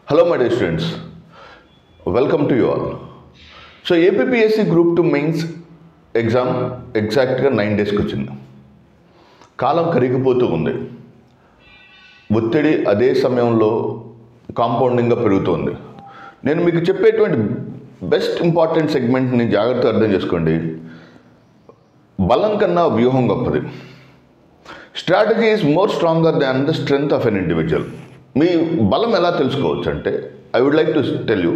Hello my dear students, welcome to you all. So APPSC Group 2 Mains exam exactగా 9 days వచ్చింది. కాలం కరిగిపోతూ ఉంది. ఒత్తిడి అదే సమయంలో కాంపౌండింగ్గా పెరుగుతుంది. నేను మీకు చెప్పేటువంటి బెస్ట్ ఇంపార్టెంట్ సెగ్మెంట్ని జాగ్రత్తగా అర్థం చేసుకోండి. బలం కన్నా వ్యూహం గొప్పది. Strategy is more stronger than the strength of an individual. మీ బలం ఎలా తెలుసుకోవచ్చు అంటే I would like to tell you.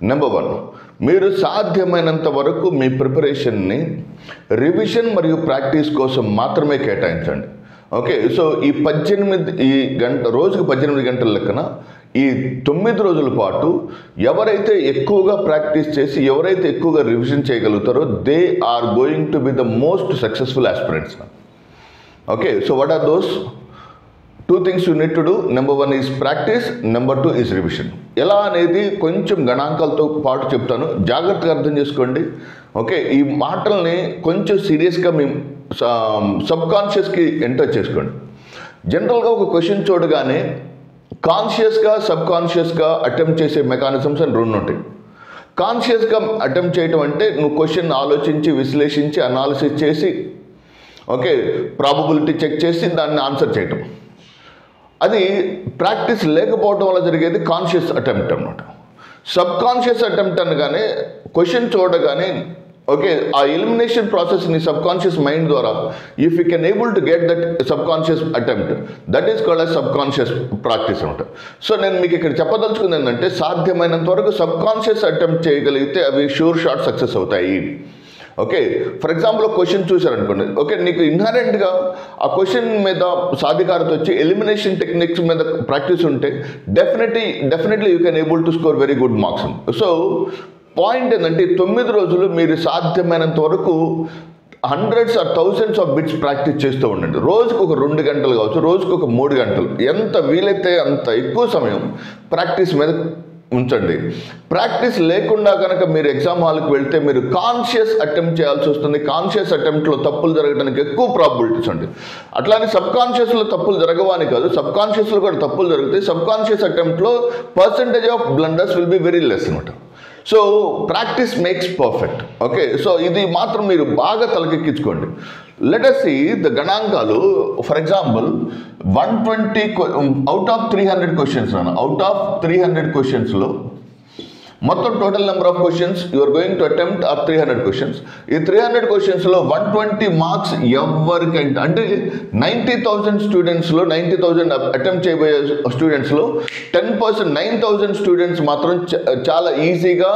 Number 1, మీరు సాధ్యమైనంత వరకు మీ ప్రిపరేషన్ని రివిజన్ మరియు ప్రాక్టీస్ కోసం మాత్రమే కేటాయించండి. ఓకే, సో రోజుకు 18 గంటల లెక్కన ఈ 9 రోజుల పాటు ఎవరైతే ఎక్కువగా ప్రాక్టీస్ చేసి ఎవరైతే ఎక్కువగా రివిజన్ చేయగలుగుతారో they are going to be the most successful aspirants. Okay, so what are those 2 things you need to do? Number 1 is practice, number 2 is revision. ఎలా అనేది కొంచెం గణాంకాలతో పాటు చెప్తాను, జాగ్రత్తగా అర్థం చేసుకోండి. ఓకే, ఈ మాటల్ని కొంచెం సీరియస్గా మీ సబ్కాన్షియస్కి ఎంటర్ చేసుకోండి. జనరల్గా ఒక క్వశ్చన్ చూడగానే కాన్షియస్గా సబ్కాన్షియస్గా అటెంప్ట్ చేసే మెకానిజమ్స్ అని 2 ఉంటాయి. కాన్షియస్గా అటెంప్ట్ చేయటం అంటే నువ్వు క్వశ్చన్ ఆలోచించి విశ్లేషించి అనాలిసిస్ చేసి ఓకే ప్రాబబిలిటీ చెక్ చేసి దాన్ని ఆన్సర్ చేయటం. అది ప్రాక్టీస్ లేకపోవడం వల్ల జరిగేది కాన్షియస్ అటెంప్ట్ అన్నమాట. సబ్ కాన్షియస్ అటెంప్ట్ అనగానే క్వశ్చన్ చూడగానే ఓకే ఆ ఎలిమినేషన్ ప్రాసెస్ని సబ్ కాన్షియస్ మైండ్ ద్వారా if you can able to get that subconscious attempt that is called as subconscious practice అనమాట. సో నేను మీకు ఇక్కడ చెప్పదలుచుకుంది ఏంటంటే సాధ్యమైనంత వరకు సబ్ కాన్షియస్ అటెంప్ట్ చేయగలిగితే అవి షూర్ షాట్ సక్సెస్ అవుతాయి. ఓకే, ఫర్ ఎగ్జాంపుల్ ఒక క్వశ్చన్ చూశారనుకోండి, ఓకే నీకు ఇన్హరెంట్గా ఆ క్వశ్చన్ మీద సాధికారత వచ్చి ఎలిమినేషన్ టెక్నిక్స్ మీద ప్రాక్టీస్ ఉంటే definitely you can able to score very good marks. So point ఏంటంటే 9 రోజులు మీరు సాధ్యమైనంత వరకు hundreds or thousands of bits practice చేస్తూ ఉండండి. రోజుకు ఒక 2 గంటలు కావచ్చు, రోజుకు ఒక 3 గంటలు, ఎంత వీలైతే అంత ఎక్కువ సమయం ప్రాక్టీస్ మీద ఉంచండి. ప్రాక్టీస్ లేకుండా కనుక మీరు ఎగ్జామ్ హాల్కి వెళ్తే మీరు కాన్షియస్ అటెంప్ట్ చేయాల్సి వస్తుంది. కాన్షియస్ అటెంప్ట్లో తప్పులు జరగడానికి ఎక్కువ ప్రాబిలిటీస్ ఉంది. అట్లానే సబ్ కాన్షియస్లో తప్పులు జరగవని కాదు, సబ్ కాన్షియస్లో కూడా తప్పులు జరుగుతాయి. సబ్ కాన్షియస్ అటెంప్ట్లో percentage of blunders will be very less అనమాట. So practice makes perfect. Okay, so ఇది మాత్రం మీరు బాగా తలకెక్కించుకోండి. లెట్ us see the గణాంకాలు. For example 120 out of 300 questions out of 300 క్వశ్చన్స్లో మొత్తం total number of questions you are going to attempt are 300 questions. ఈ 300 క్వశ్చన్స్లో 120 మార్క్స్ ఎవరికంటే అంటే 90,000 స్టూడెంట్స్లో 90,000 అటెంప్ట్ చేయబోయే స్టూడెంట్స్లో 10% 9,000 స్టూడెంట్స్ మాత్రం చాలా ఈజీగా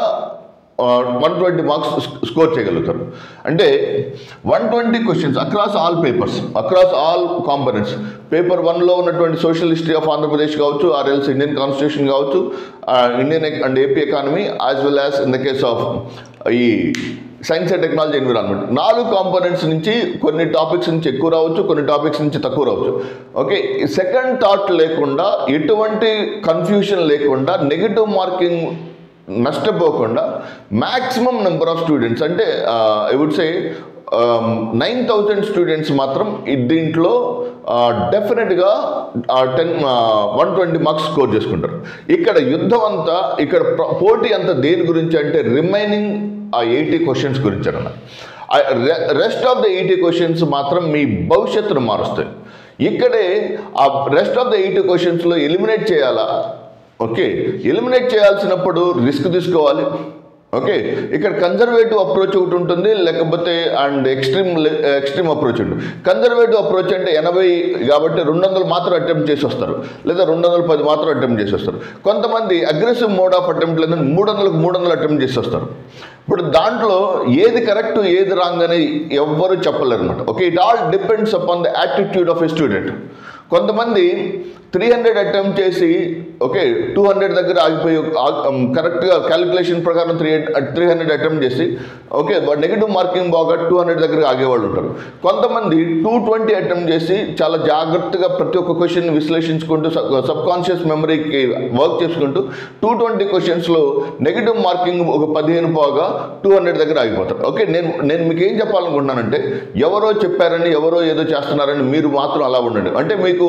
120 మార్క్స్ స్కోర్ చేయగలుగుతారు. అంటే 120 questions across all papers, across all components. Paper 1లో ఉన్నటువంటి సోషల్ హిస్టరీ ఆఫ్ ఆంధ్రప్రదేశ్ కావచ్చు, ఆర్ఎల్స్ ఇండియన్ కాన్స్టిట్యూషన్ కావచ్చు, Indian and AP economy, as well as in the case of ఈ science and technology environment. 4 components నుంచి కొన్ని topics నుంచి ఎక్కువ రావచ్చు, కొన్ని టాపిక్స్ నుంచి తక్కువ రావచ్చు. ఓకే, సెకండ్ థాట్ లేకుండా, ఎటువంటి కన్ఫ్యూషన్ లేకుండా, నెగిటివ్ మార్కింగ్ నష్టపోకుండా మ్యాక్సిమం నెంబర్ ఆఫ్ స్టూడెంట్స్ అంటే ఐ వుడ్ సే 9,000 స్టూడెంట్స్ మాత్రం దీంట్లో డెఫినెట్గా 120 మార్క్స్ స్కోర్ చేసుకుంటారు. ఇక్కడ యుద్ధం అంతా, ఇక్కడ పోటీ అంతా దేని గురించి అంటే రిమైనింగ్ ఆ 80 క్వశ్చన్స్ గురించి అన్న. రెస్ట్ ఆఫ్ ద 80 క్వశ్చన్స్ మాత్రం మీ భవిష్యత్తును మారుస్తాయి. ఇక్కడే ఆ రెస్ట్ ఆఫ్ ద 80 క్వశ్చన్స్లో ఎలిమినేట్ చేయాలా? ఓకే, ఎలిమినేట్ చేయాల్సినప్పుడు రిస్క్ తీసుకోవాలి. ఓకే, ఇక్కడ కన్జర్వేటివ్ అప్రోచ్ ఒకటి ఉంటుంది, లేకపోతే అండ్ ఎక్స్ట్రీమ్ అప్రోచ్ ఉంటుంది. కన్జర్వేటివ్ అప్రోచ్ అంటే 80 కాబట్టి 200 మాత్రం అటెంప్ట్ చేసి వస్తారు, లేదా 210 మాత్రం అటెంప్ట్ చేసి వస్తారు. కొంతమంది అగ్రెసివ్ మోడ్ ఆఫ్ అటెంప్ట్ లేదని 300 అటెంప్ట్ చేసి వస్తారు. ఇప్పుడు దాంట్లో ఏది కరెక్ట్ ఏది రాంగ్ అని ఎవ్వరూ చెప్పలేరు అనమాట. Okay, it all depends upon the attitude of a student. కొంతమంది 300 అటెంప్ట్ చేసి ఓకే 200 దగ్గర ఆగిపోయి కరెక్ట్గా క్యాలిక్యులేషన్ ప్రకారం 300 అటెంప్ట్ చేసి ఓకే నెగిటివ్ మార్కింగ్ బాగా 200 దగ్గర ఆగేవాళ్ళు ఉంటారు. కొంతమంది 220 అటెంప్ట్ చేసి చాలా జాగ్రత్తగా ప్రతి ఒక్క క్వశ్చన్ విశ్లేషించుకుంటూ సబ్ కాన్షియస్ మెమరీకి వర్క్ చేసుకుంటూ 220 క్వశ్చన్స్లో నెగిటివ్ మార్కింగ్ ఒక 15 పోగా 200 దగ్గర ఆగిపోతారు. ఓకే, నేను మీకు ఏం చెప్పాలనుకుంటున్నానంటే ఎవరో చెప్పారని ఎవరో ఏదో చేస్తున్నారని మీరు మాత్రం అలా ఉండండి. అంటే మీకు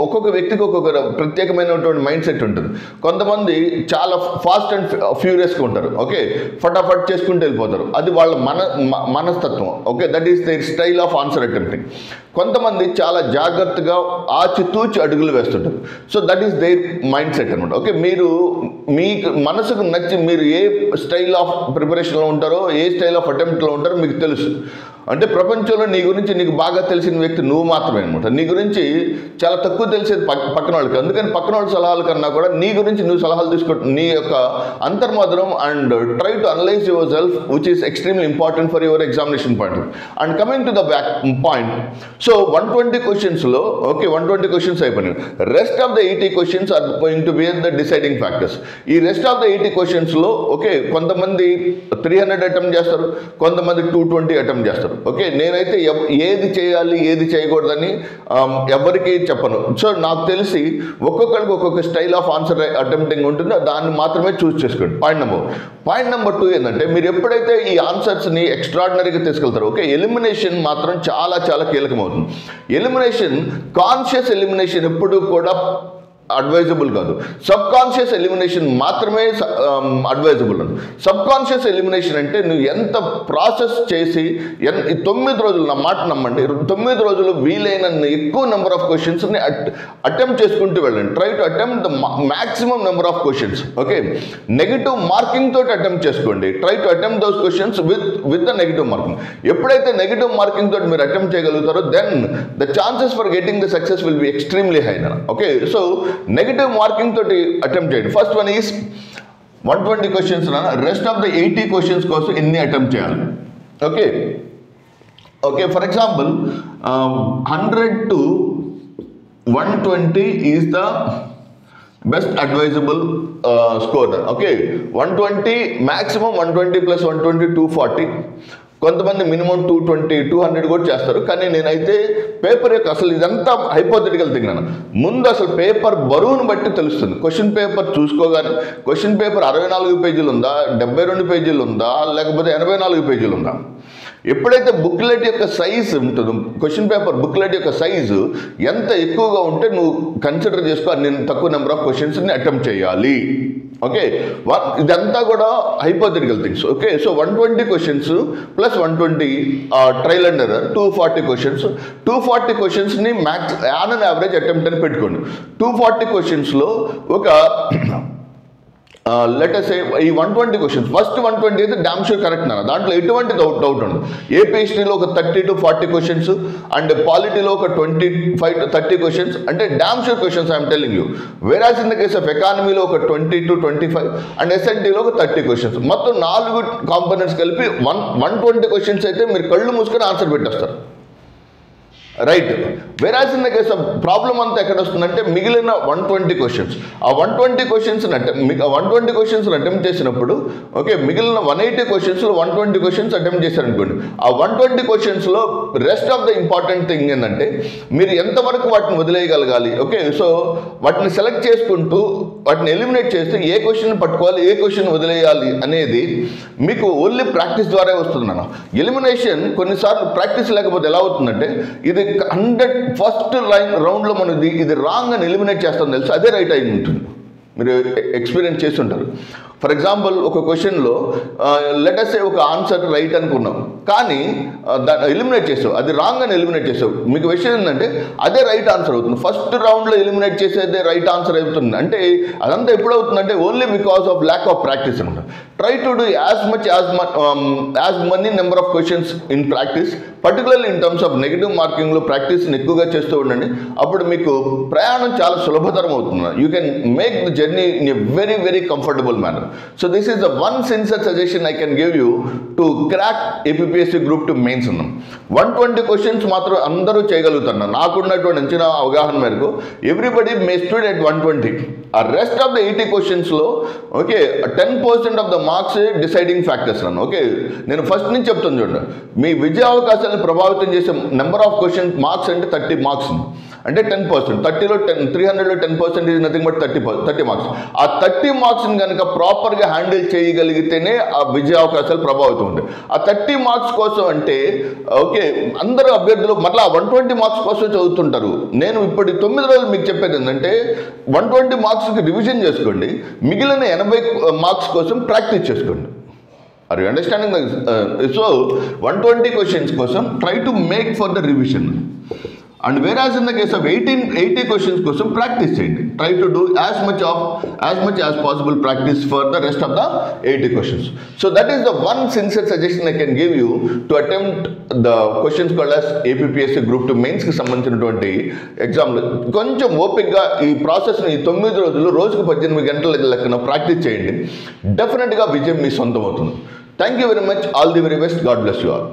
ఒక్కొక్క వ్యక్తికి ఒక్కొక్క ప్రత్యేకమైనటువంటి మైండ్ సెట్ సెట్ ఉంటుంది. కొంతమంది చాలా ఫాస్ట్ అండ్ ఫ్యూరియస్గా ఉంటారు. ఓకే, ఫటాఫట్ చేసుకుంటూ వెళ్ళిపోతారు. అది వాళ్ళ మనస్తత్వం. Okay, that is their style of answer attempting. కొంతమంది చాలా జాగ్రత్తగా ఆచితూచి అడుగులు వేస్తుంటారు. So that is their mind set అనమాట. ఓకే, మీరు మీకు మనసుకు నచ్చి మీరు ఏ స్టైల్ ఆఫ్ ప్రిపరేషన్లో ఉంటారో, ఏ స్టైల్ ఆఫ్ అటెంప్ట్లో ఉంటారో మీకు తెలుసు. అంటే ప్రపంచంలో నీ గురించి నీకు బాగా తెలిసిన వ్యక్తి నువ్వు మాత్రమే అనమాట. నీ గురించి చాలా తక్కువ తెలిసేది పక్కన వాళ్ళకి. అందుకని పక్కన వాళ్ళ సలహాల కన్నా కూడా నీ గురించి నువ్వు సలహాలు తీసుకో, నీ యొక్క అంతర్మధురం and try to analyse yourself which is extremely important for your examination point. And coming to the back point, so 120 క్వశ్చన్స్లో ఓకే 120 క్వశ్చన్స్ అయిపోయినాయి. Rest of the 80 questions are going to be the deciding factors. ఈ rest of the 80 క్వశ్చన్స్లో okay కొంతమంది 300 attempt చేస్తారు, కొంతమంది 220 attempt చేస్తారు. Okay, నేనైతే ఏది చేయాలి ఏది చేయకూడదని ఎవరికి చెప్పను. సో నాకు తెలిసి ఒక్కొక్కరికి ఒక్కొక్క స్టైల్ ఆఫ్ ఆన్సర్ అటెంప్టింగ్ ఉంటుందో దాన్ని మాత్రమే చూస్ చేసుకోండి. పాయింట్ నెంబర్ 2 ఏంటంటే, మీరు ఎప్పుడైతే ఈ ఆన్సర్స్ని ఎక్స్ట్రాడినరీగా తీసుకెళ్తారో ఓకే, ఎలిమినేషన్ మాత్రం చాలా చాలా కీలకమవుతుంది. ఎలిమినేషన్, కాన్షియస్ ఎలిమినేషన్ ఎప్పుడు కూడా అడ్వైజబుల్ కాదు. సబ్ కాన్షియస్ ఎలిమినేషన్ మాత్రమే అడ్వైజబుల్. సబ్ కాన్షియస్ ఎలిమినేషన్ అంటే నువ్వు ఎంత ప్రాసెస్ చేసి 9 రోజులు, నా మాట నమ్మండి, 9 రోజులు వీలైన ఎక్కువ నెంబర్ ఆఫ్ క్వశ్చన్స్ని అటెంప్ట్ చేసుకుంటూ వెళ్ళండి. Try to attempt the maximum number of questions. Okay, negative marking తోటి అటెంప్ట్ చేసుకోండి. Try to attempt those questions with the negative marking. ఎప్పుడైతే నెగిటివ్ మార్కింగ్ తోటి మీరు అటెంప్ట్ చేయగలుగుతారో then the chances for getting the success will be extremely high. Okay, so negative marking తోటి attempt చేయండి. First one is 120 questions. Rest of the 80 questions కోసం ఎన్ని attempt చేయాలి? Okay okay for example 100 to 120 is the best advisable score. Okay, 120 maximum, 120 + 120 240. కొంతమంది minimum 220 200 కూడా చేస్తారు. కానీ నేనైతే పేపర్ యొక్క అసలు ఇదంతా హైపోథెటికల్ థింగ్ అన్న. ముందు అసలు పేపర్ బరువును బట్టి తెలుస్తుంది. క్వశ్చన్ పేపర్ చూసుకోగానే క్వశ్చన్ పేపర్ 64 పేజీలు ఉందా, 72 పేజీలు ఉందా, లేకపోతే 84 పేజీలు ఉందా. ఎప్పుడైతే బుక్లెట్ యొక్క సైజ్ ఉంటుందో, క్వశ్చన్ పేపర్ బుక్లెట్ యొక్క సైజు ఎంత ఎక్కువగా ఉంటే నువ్వు కన్సిడర్ చేసుకో నేను తక్కువ నెంబర్ ఆఫ్ క్వశ్చన్స్ని అటెంప్ట్ చేయాలి. ఓకే, ఇదంతా కూడా hypothetical things. Okay, so 120 questions plus 120 trial and error 240 questions. 240 క్వశ్చన్స్ని max on an average attempt అని పెట్టుకోండి. 240 క్వశ్చన్స్లో ఒక లెటర్స్ ఈ 120 క్వశ్చన్స్ ఫస్ట్ 120 అయితే డామ్ షూర్ కరెక్ట్ అన్న, దాంట్లో ఎటువంటి డౌట్ ఉండదు. ఏపీ హిస్టరీలో ఒక 30 to 40 క్వశ్చన్స్ అండ్ పాలిటీలో ఒక 25 to 30 క్వశ్చన్స్, అంటే damn sure questions I'm telling you. వేరాస్ in the case of ఎకానమీలో ఒక 20 to 25 అండ్ ఎస్ఎన్టీలో ఒక 30 క్వశ్చన్స్. మొత్తం 4 కాంపోనెంట్స్ కలిపి 120 క్వశ్చన్స్ అయితే మీరు కళ్ళు మూసుకొని ఆన్సర్ పెట్టేస్తారు. Right, వేరాస్ in the case of problem అంతా ఎక్కడ వస్తుందంటే మిగిలిన 120 క్వశ్చన్స్. ఆ 120 క్వశ్చన్స్ని అటెంప్ట్ చేసినప్పుడు ఓకే, మిగిలిన 180 క్వశ్చన్స్లో 120 క్వశ్చన్స్ అటెంప్ట్ చేశారనుకోండి. ఆ 120 క్వశ్చన్స్లో rest of the important thing ఏంటంటే మీరు ఎంతవరకు వాటిని వదిలేయగలగాలి. ఓకే, సో వాటిని సెలెక్ట్ చేసుకుంటూ వాటిని ఎలిమినేట్ చేస్తే ఏ క్వశ్చన్ పట్టుకోవాలి, ఏ క్వశ్చన్ వదిలేయాలి అనేది మీకు ఓన్లీ ప్రాక్టీస్ ద్వారా వస్తుంది అన్న. ఎలిమినేషన్ కొన్నిసార్లు ప్రాక్టీస్ లేకపోతే ఎలా అవుతుందంటే, ఇది 100 ఫస్ట్ రౌండ్లో మనం ఇది రాంగ్ అని ఎలిమినేట్ చేస్తాం తెలుసు, అదే రైట్ అయి ఉంటుంది. మీరు ఎక్స్పీరియన్స్ చేస్తుంటారు. ఫర్ ఎగ్జాంపుల్ ఒక క్వశ్చన్లో లెటర్స్ ఒక ఆన్సర్ రైట్ అనుకున్నాం, కానీ దాన్ని ఎలిమినేట్ చేసావు, అది రాంగ్ అని ఎలిమినేట్ చేసావు. మీకు విషయం ఏంటంటే అదే రైట్ ఆన్సర్ అవుతుంది. ఫస్ట్ రౌండ్లో ఎలిమినేట్ చేసేదే రైట్ ఆన్సర్ అవుతుంది. అంటే అదంతా ఎప్పుడు అవుతుందంటే only because of lack of practice అనమాట. Try to do as many number of questions in practice, particularly in terms of negative మార్కింగ్లో ప్రాక్టీస్ని ఎక్కువగా చేస్తూ ఉండండి. అప్పుడు మీకు ప్రయాణం చాలా సులభతరం అవుతుంది. You can make the journey in a very very comfortable manner. So this is the one sincere suggestion I can give you to crack APPSC Group 2 mains అన్నాం. 120 క్వశ్చన్స్ మాత్రం అందరూ చేయగలుగుతున్నారు. నాకున్నటువంటి అంచనా అవగాహన మేరకు ఎవ్రీబడి మే స్టూడ్ at 120. ఆ rest of the 80 క్వశ్చన్స్లో okay 10% of the marks deciding factors అన్నాను. ఓకే, నేను ఫస్ట్ నుంచి చెప్తాను చూడండి, మీ విజయ అవకాశాలను ప్రభావితం చేసే నెంబర్ ఆఫ్ క్వశ్చన్ మార్క్స్ అంటే 30 మార్క్స్. అంటే 10%. 30లో 300లో 10% ఈజ్ నథింగ్ బట్ 30 మార్క్స్. ఆ 30 మార్క్స్ని కనుక ప్రాపర్గా హ్యాండిల్ చేయగలిగితేనే ఆ విజయ అవకాశాలు ప్రభావితం ఉంటాయి. ఆ 30 మార్క్స్ కోసం అంటే ఓకే, అందరూ అభ్యర్థులు మళ్ళీ 120 మార్క్స్ కోసం చదువుతుంటారు. నేను ఇప్పటి 9 రోజులు మీకు చెప్పేది ఏంటంటే 120 మార్క్స్కి రివిజన్ చేసుకోండి, మిగిలిన 80 మార్క్స్ కోసం ప్రాక్టీస్ చేసుకోండి. Are you understanding? So 120 questions కోసం try to make for the revision. And whereas in the case of 80 questions కోసం ప్రాక్టీస్ చేయండి. Try to do as much as possible practice for the rest of the 80 questions. So that is the one sincere suggestion I can give you to attempt the questions called as APPSC group 2 మెయిన్స్కి సంబంధించినటువంటి ఎగ్జామ్లు. కొంచెం ఓపిక్గా ఈ ప్రాసెస్ని 9 రోజులు రోజుకు 18 గంటల లెక్కన ప్రాక్టీస్ చేయండి. డెఫినెట్గా విజయం మీ సొంతం అవుతుంది. Thank you very much. All the very best. God bless you all.